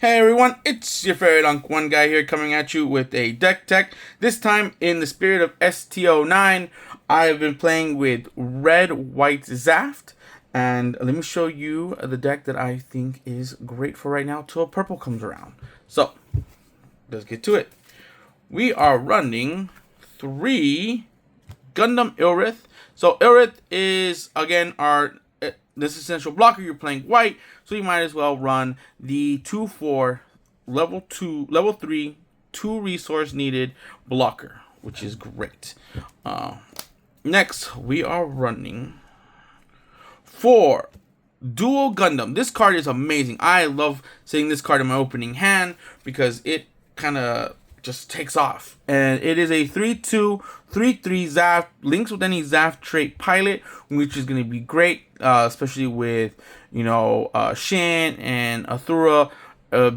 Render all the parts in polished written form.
Hey everyone, it's your favorite Unc One Guy here coming at you with a deck tech. This time, in the spirit of STO9, I've been playing with red, white ZAFT. And let me show you the deck that I think is great for right now till purple comes around. So, let's get to it. We are running 3 Gundam Ilrith. So Ilrith is, again, this essential blocker. You're playing white, so you might as well run the 2/4 level 3 2 resource needed blocker, which is great. Next, we are running 4 Dual Gundam. This card is amazing. I love seeing this card in my opening hand because it kind of just takes off. And it is a 3/2, 3/3 ZAFT, links with any ZAFT trait pilot, which is going to be great, especially with, Shin and Athura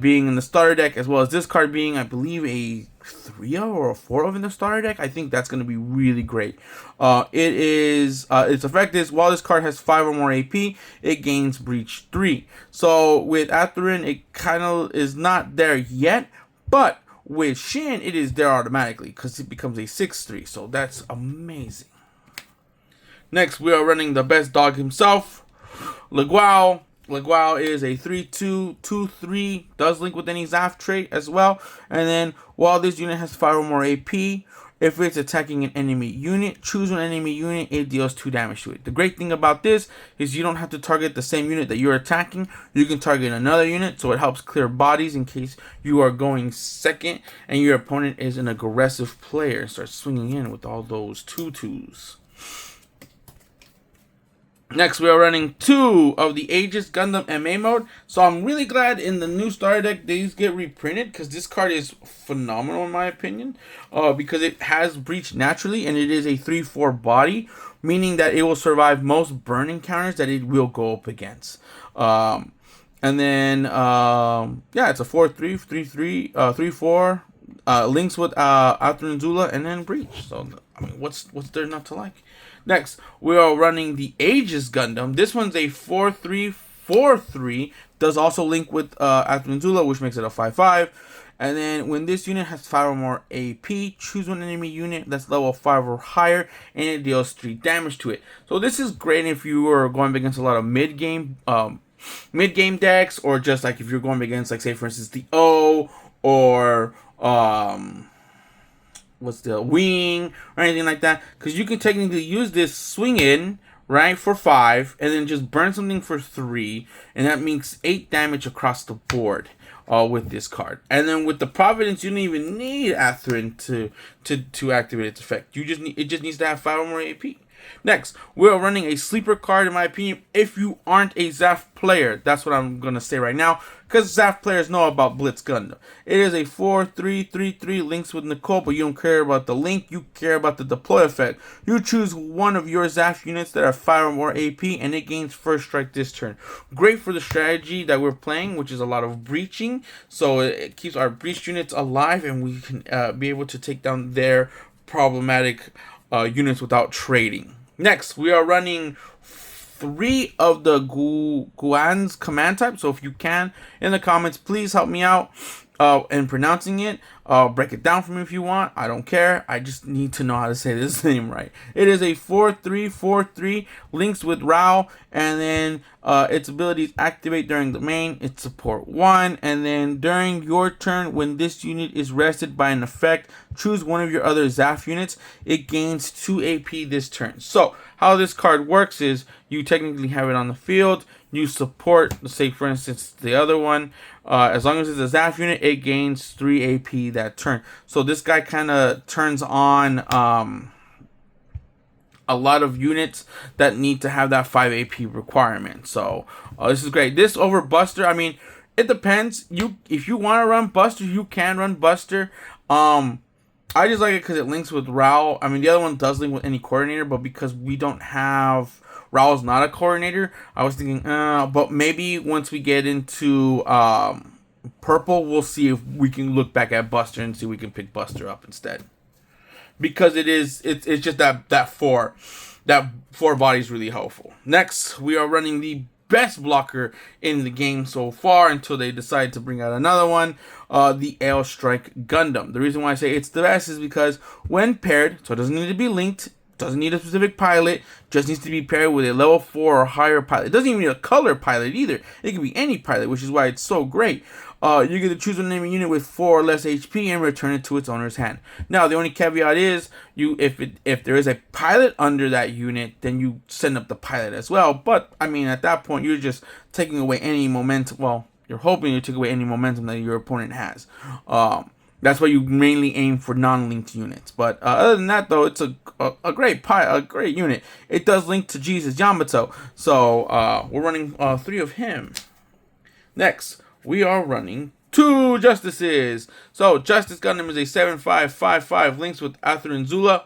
being in the starter deck, as well as this card being, I believe, a 3-0 or a 4-0 in the starter deck. I think that's going to be really great. Its effect is, while this card has 5 or more AP, it gains Breach 3. So with Athrun, it kind of is not there yet, but with Shin, it is there automatically because it becomes a 6/3, so that's amazing. Next, we are running the best dog himself, Leguao. Leguao is a 3/2, 2/3, does link with any ZAFT trait as well. And then, while this unit has 5 or more AP, if it's attacking an enemy unit, choose an enemy unit, it deals 2 damage to it. The great thing about this is you don't have to target the same unit that you're attacking. You can target another unit, so it helps clear bodies in case you are going second and your opponent is an aggressive player and starts swinging in with all those 2/2s. Next, we are running 2 of the Aegis Gundam MA mode. So I'm really glad in the new starter deck these get reprinted, because this card is phenomenal in my opinion. Because it has Breach naturally, and it is a 3/4 body, meaning that it will survive most burn encounters that it will go up against. And then it's a 4/3, 3/3, 3/4. Links with Athrun Zula and then Breach. So I mean, what's there not to like? Next, we are running the Aegis Gundam. This one's a 4/3, 4/3. Does also link with Athrun Zula, which makes it a 5/5. And then when this unit has 5 or more AP, choose one enemy unit that's level 5 or higher, and it deals 3 damage to it. So this is great if you are going against a lot of mid-game decks, or just like if you're going against, like, say for instance, the O or what's the wing or anything like that, because you can technically use this swing in right for 5 and then just burn something for 3, and that means 8 damage across the board with this card. And then with the Providence, you don't even need Athrun to activate its effect. It just needs to have 5 or more AP. Next, we're running a sleeper card, in my opinion, if you aren't a ZAFT player. That's what I'm going to say right now, because ZAFT players know about Blitz Gundam. It is a 4/3, 3/3, links with Nicole, but you don't care about the link, you care about the deploy effect. You choose one of your ZAFT units that are 5 or more AP, and it gains first strike this turn. Great for the strategy that we're playing, which is a lot of breaching, so it keeps our breach units alive, and we can be able to take down their problematic units without trading. Next, we are running 3 of the Guan's command type. So if you can, in the comments, please help me out in pronouncing it. Break it down for me if you want. I don't care. I just need to know how to say this name right. It is a 4/3, 4/3, links with Rao, and then its abilities activate during the main. It's support 1, and then during your turn, when this unit is rested by an effect, choose one of your other ZAFT units. It gains 2 AP this turn. So how this card works is you technically have it on the field. You support, say for instance, the other one. As long as it's a ZAFT unit, it gains 3 AP that turn. So this guy kind of turns on a lot of units that need to have that 5 AP requirement. So this is great. This over Buster, I mean, it depends. If you want to run Buster, you can run Buster. I just like it because it links with Rao. I mean, the other one does link with any coordinator, but because we don't have Rao's not a coordinator, I was thinking, but maybe once we get into purple, we'll see if we can look back at Buster and see if we can pick Buster up instead. Because it's just that four body is really helpful. Next, we are running the best blocker in the game so far until they decide to bring out another one, the Airstrike Gundam. The reason why I say it's the best is because when paired, so it doesn't need to be linked, doesn't need a specific pilot, just needs to be paired with a level 4 or higher pilot. It doesn't even need a color pilot either. It can be any pilot, which is why it's so great. You get to choose an enemy unit with 4 or less HP and return it to its owner's hand. Now, the only caveat is, if there is a pilot under that unit, then you send up the pilot as well. But, I mean, at that point, you're just taking away any momentum. Well, you're hoping you took away any momentum that your opponent has. That's why you mainly aim for non-linked units. But other than that, though, it's a great unit. It does link to Jesus Yamato. So, we're running 3 of him. Next, we are running 2 Justices. So, Justice Gundam is a 7.5/5.5, links with Aether and Zula.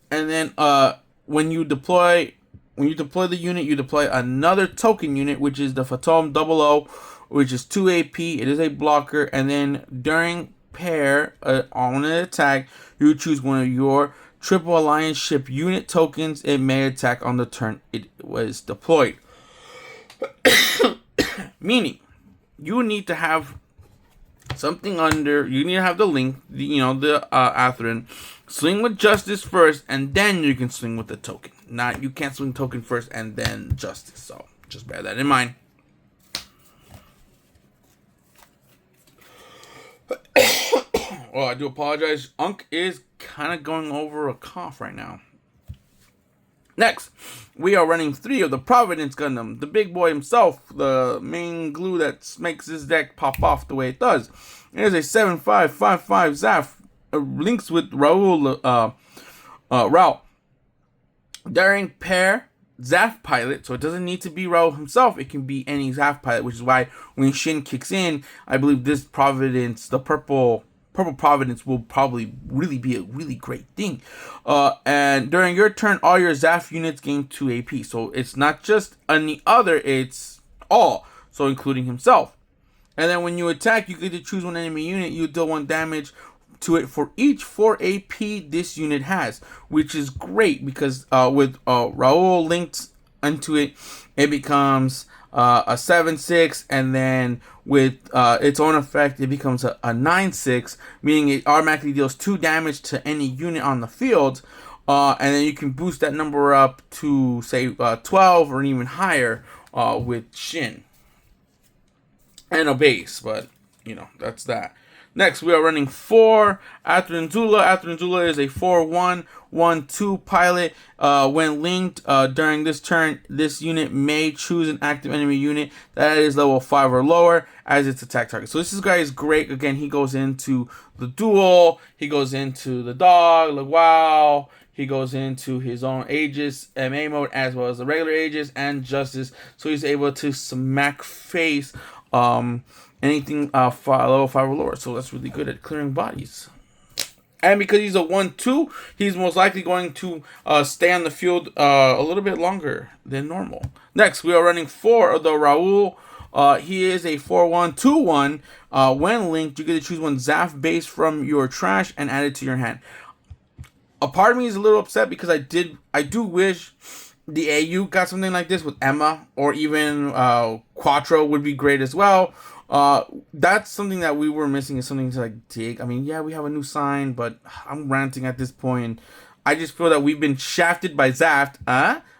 And then, when you deploy the unit, you deploy another token unit, which is the Phantom 00, which is 2 AP. It is a blocker. And then, during pair on an attack, you choose one of your Triple Alliance ship unit tokens. It may attack on the turn it was deployed. Meaning, you need to have something under. You need to have the link, the Atherin. Swing with Justice first, and then you can swing with the token. You can't swing token first and then Justice. So just bear that in mind. Oh, I do apologize. Unk is kind of going over a cough right now. Next, we are running 3 of the Providence Gundam. The big boy himself, the main glue that makes this deck pop off the way it does. It is a 7.5/5.5 ZAFT. Links with Raul. During pair, ZAFT pilot, so it doesn't need to be Raul himself. It can be any ZAFT pilot, which is why when Shin kicks in, I believe this Providence, the purple Providence, will probably really be a really great thing. And during your turn, all your ZAFT units gain 2 AP. So it's not just any other, it's all. So including himself. And then when you attack, you get to choose one enemy unit. You deal 1 damage to it for each 4 AP this unit has, which is great because with Raul linked into it, it becomes a 7/6, and then with its own effect, it becomes a 9/6, meaning it automatically deals 2 damage to any unit on the field, and then you can boost that number up to say 12 or even higher with Shin and a base, but that's that. Next, we are running 4 Aether and Zula. Aether and Zula is a 4/1/1/2 pilot. When linked during this turn, this unit may choose an active enemy unit that is level 5 or lower as its attack target. So this guy is great. Again, he goes into the duel. He goes into the dog, the wow. He goes into his own Aegis MA mode as well as the regular Aegis and Justice. So he's able to smack face anything level 5 or lower. So that's really good at clearing bodies. And because he's a 1/2, he's most likely going to stay on the field a little bit longer than normal. Next, we are running 4 of the Raul. He is a 4/1/2/1. When linked, you get to choose 1 ZAFT base from your trash and add it to your hand. A part of me is a little upset because I do wish the AU got something like this with Emma, or even Quattro would be great as well. That's something that we were missing, is something to dig. I mean, yeah, we have a new sign, but I'm ranting at this point. I just feel that we've been shafted by ZAFT,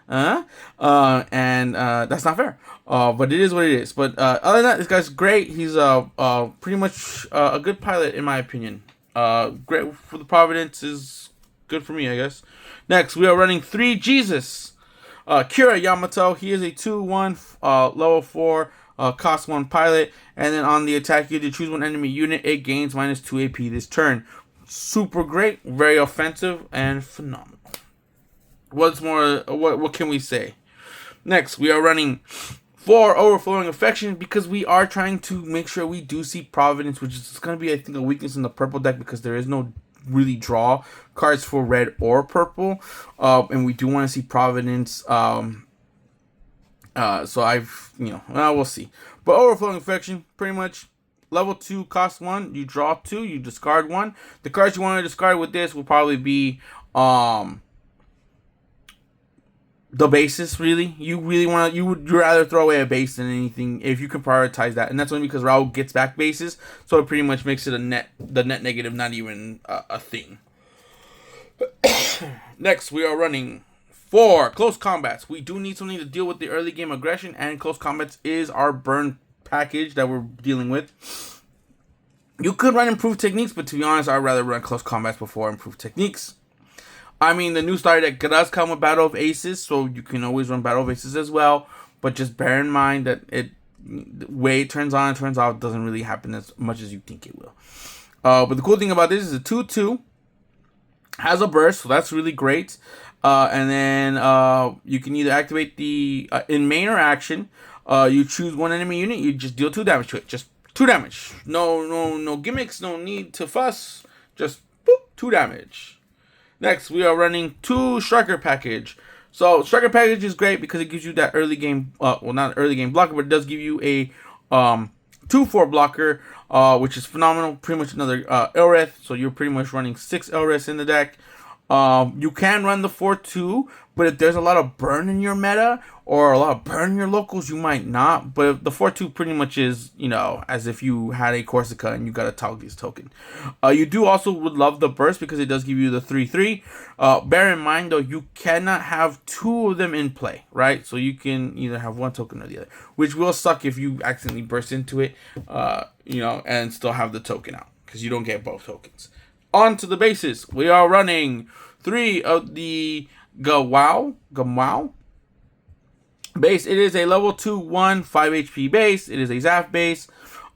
and that's not fair. But it is what it is. But other than that, this guy's great. He's pretty much a good pilot in my opinion. Great for the Providence, is good for me, I guess. Next, we are running 3 Jesus. Kira Yamato. He is a 2/1 level 4 cost 1 pilot, and then on the attack, you have to choose 1 enemy unit. It gains -2 AP this turn. Super great, very offensive, and phenomenal. What's more? What can we say? Next, we are running 4 Overflowing Affection because we are trying to make sure we do see Providence, which is going to be, I think, a weakness in the purple deck because there is no really draw cards for red or purple, and we do want to see Providence. So we'll see. But Overflowing Affection, pretty much level 2, cost 1. You draw 2, you discard 1. The cards you want to discard with this will probably be the bases. Really, you would rather throw away a base than anything if you can prioritize that, and that's only because Raul gets back bases, so it pretty much makes it the net negative not even a thing. Next, we are running 4 close combats. We do need something to deal with the early game aggression, and close combats is our burn package that we're dealing with. You could run improved techniques, but to be honest, I'd rather run close combats before improved techniques. I mean, the new starter deck does come with Battle of Aces, so you can always run Battle of Aces as well. But just bear in mind that the way it turns on and turns off doesn't really happen as much as you think it will. But the cool thing about this is a 2/2 has a burst, so that's really great. And then you can either activate the in main or action. You choose one enemy unit, you just deal 2 damage to it. Just 2 damage. No gimmicks, no need to fuss. Just boop, 2 damage. Next, we are running 2 Striker Package. So, Striker Package is great because it gives you that early game, well, not early game blocker, but it does give you a 2/4 blocker, which is phenomenal. Pretty much another Elreth, so you're pretty much running 6 Elreths in the deck. You can run the 4/2, but if there's a lot of burn in your meta or a lot of burn in your locals, you might not. But the 4/2 pretty much is, as if you had a Corsica and you got a Talgis token. You do also would love the burst because it does give you the 3/3. Bear in mind though, you cannot have 2 of them in play, right? So you can either have one token or the other, which will suck if you accidentally burst into it, and still have the token out because you don't get both tokens. On to the bases. We are running 3 of the Gamao base. It is a level 2/1 5 HP base. It is a ZAFT base.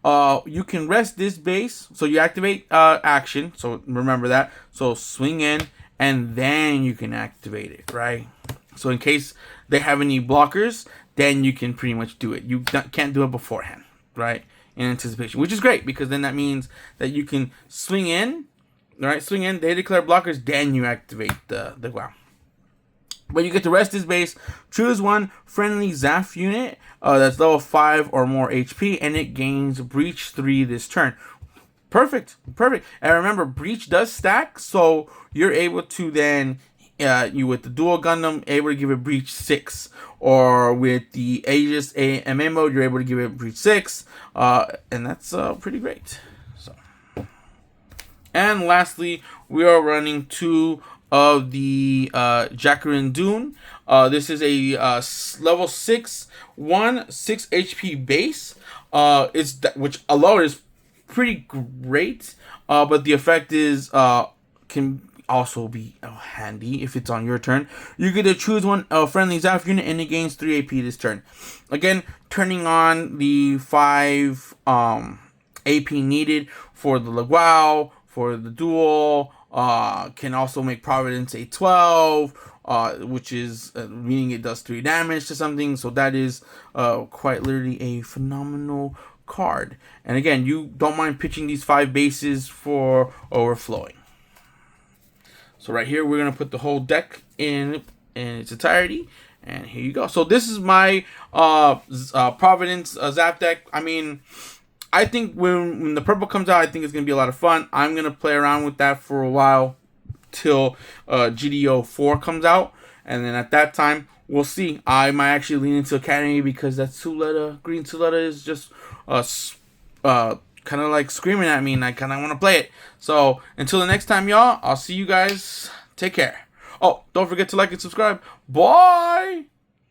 You can rest this base. So you activate action. So remember that. So swing in and then you can activate it, right? So in case they have any blockers, then you can pretty much do it. You can't do it beforehand, right? In anticipation, which is great because then that means that you can swing in. Alright, swing in, they declare blockers, then you activate the wow. But you get to rest this base, choose one friendly ZAFT unit that's level 5 or more HP, and it gains Breach 3 this turn. Perfect. And remember, Breach does stack, so you're able to then, with the dual Gundam, able to give it Breach 6. Or with the Aegis AMA mode, you're able to give it Breach 6, and that's pretty great. And lastly, we are running 2 of the Jacqueline Dune. This is a level 6/1 6 HP base. Which alone is pretty great. But the effect is can also be handy if it's on your turn. You get to choose one friendly ZAFT unit and it gains 3 AP this turn. Again, turning on the 5 AP needed for the Leguao. For the duel, can also make Providence a 12, which is meaning it does 3 damage to something. So that is quite literally a phenomenal card. And again, you don't mind pitching these 5 bases for overflowing. So right here, we're gonna put the whole deck in its entirety, and here you go. So this is my Providence ZAFT deck. I mean, I think when the purple comes out, I think it's going to be a lot of fun. I'm going to play around with that for a while till GDO 4 comes out. And then at that time, we'll see. I might actually lean into Academy because that green Suletta is just kind of like screaming at me. And I kind of want to play it. So until the next time, y'all, I'll see you guys. Take care. Oh, don't forget to like and subscribe. Bye!